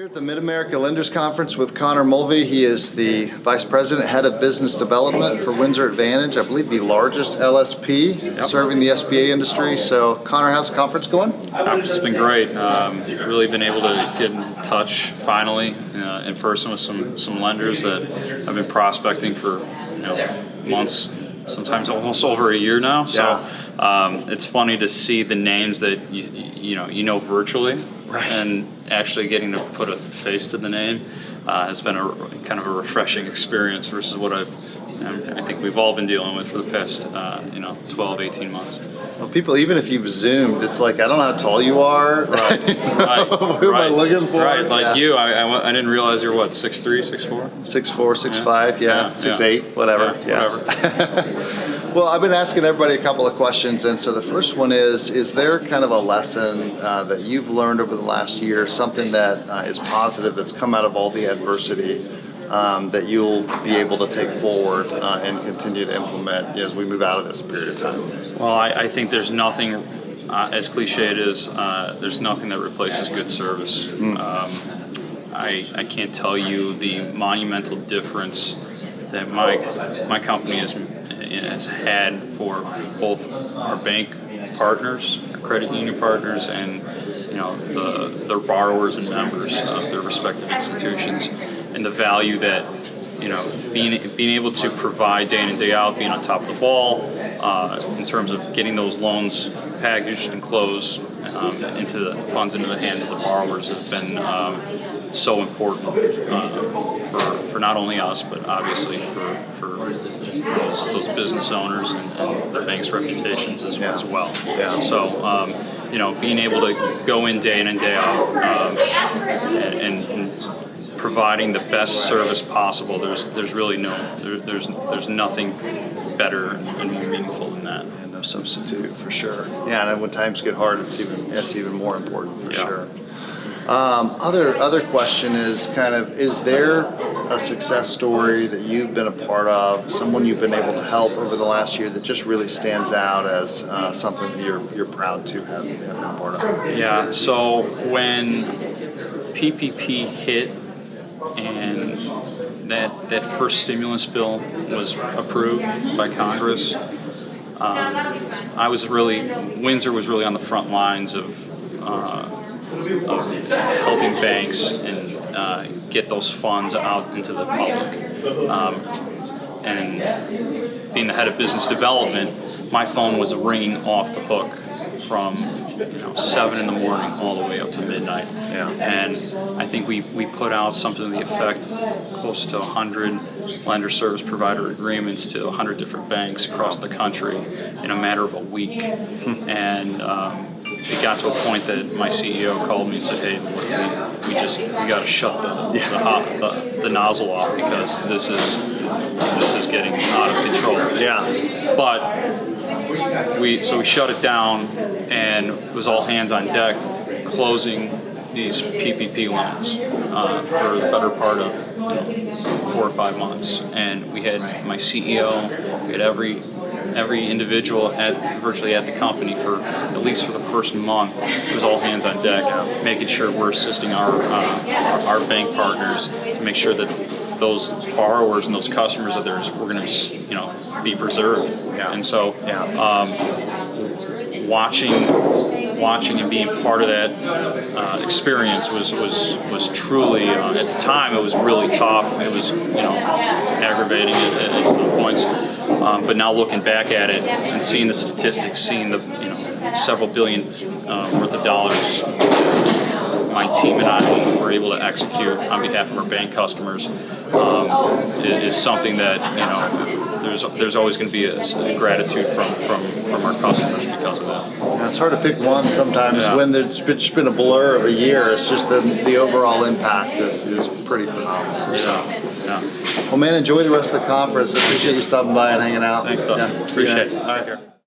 Here at the Mid-America Lenders Conference with Connor Mulvey. He is the Vice President, Head of Business Development for Windsor Advantage, I believe the largest LSP serving the SBA industry. So Connor, how's the conference going? It's been great. Really been able to get in touch finally in person with some lenders that I've been prospecting for months, sometimes almost over a year now. So it's funny to see the names that you know virtually. Right. And actually getting to put a face to the name has been a kind of a refreshing experience versus what I think we've all been dealing with for the past 12, 18 months. Well, people, even if you've Zoomed, it's like, I don't know how tall you are. Right. Who am I looking for? Right, like you, I didn't realize you're what, 6'3", 6'4"? 6'4", 6'5", 6'8", whatever. Whatever. Well, I've been asking everybody a couple of questions, and so the first one is there kind of a lesson that you've learned over the last year, something that is positive that's come out of all the adversity that you'll be able to take forward and continue to implement as we move out of this period of time? Well, I think there's nothing, as cliche it is, there's nothing that replaces good service. I can't tell you the monumental difference that my company has had for both our bank partners, our credit union partners, and their borrowers and members of their respective institutions, and the value that being able to provide day in and day out, being on top of the ball in terms of getting those loans packaged and closed into the funds into the hands of the borrowers has been so important for not only us, but obviously for those business owners and their bank's reputations as well. Yeah. So being able to go in and day out and providing the best service possible, there's really there's nothing better and more meaningful than that. And no substitute, for sure. Yeah, and when times get hard, it's even more important, for sure. Other question is is there a success story that you've been a part of, someone you've been able to help over the last year that just really stands out as something that you're proud to have been a part of? Yeah, so when PPP hit and that first stimulus bill was approved by Congress, Windsor was really on the front lines of helping banks and get those funds out into the public. And being the head of business development, my phone was ringing off the hook from 7 in the morning all the way up to midnight. Yeah. And I think we put out something to the effect close to 100 lender service provider agreements to 100 different banks across the country in a matter of a week. And it got to a point that my CEO called me and said, "Hey, we got to shut the nozzle off because this is getting out of control." Yeah. But we shut it down, and it was all hands on deck, closing these PPP loans for the better part of 4 or 5 months. And we had my CEO, we had every individual virtually at the company for at least for the first month. It was all hands on deck, making sure we're assisting our bank partners to make sure that those borrowers and those customers of theirs were going to be preserved. Yeah. And so watching and being part of that experience was truly at the time it was really tough. It was aggravating at some points, but now looking back at it and seeing the statistics, seeing the several billion worth of dollars my team and I were able to execute on behalf of our bank customers is something that there's always going to be a gratitude from our customers because of that. Yeah, it's hard to pick one sometimes when it's been a blur of a year. It's just the overall impact is pretty phenomenal. Yeah. Well, man, enjoy the rest of the conference. I appreciate you stopping by and hanging out. Thanks, Doug. Appreciate it. All right.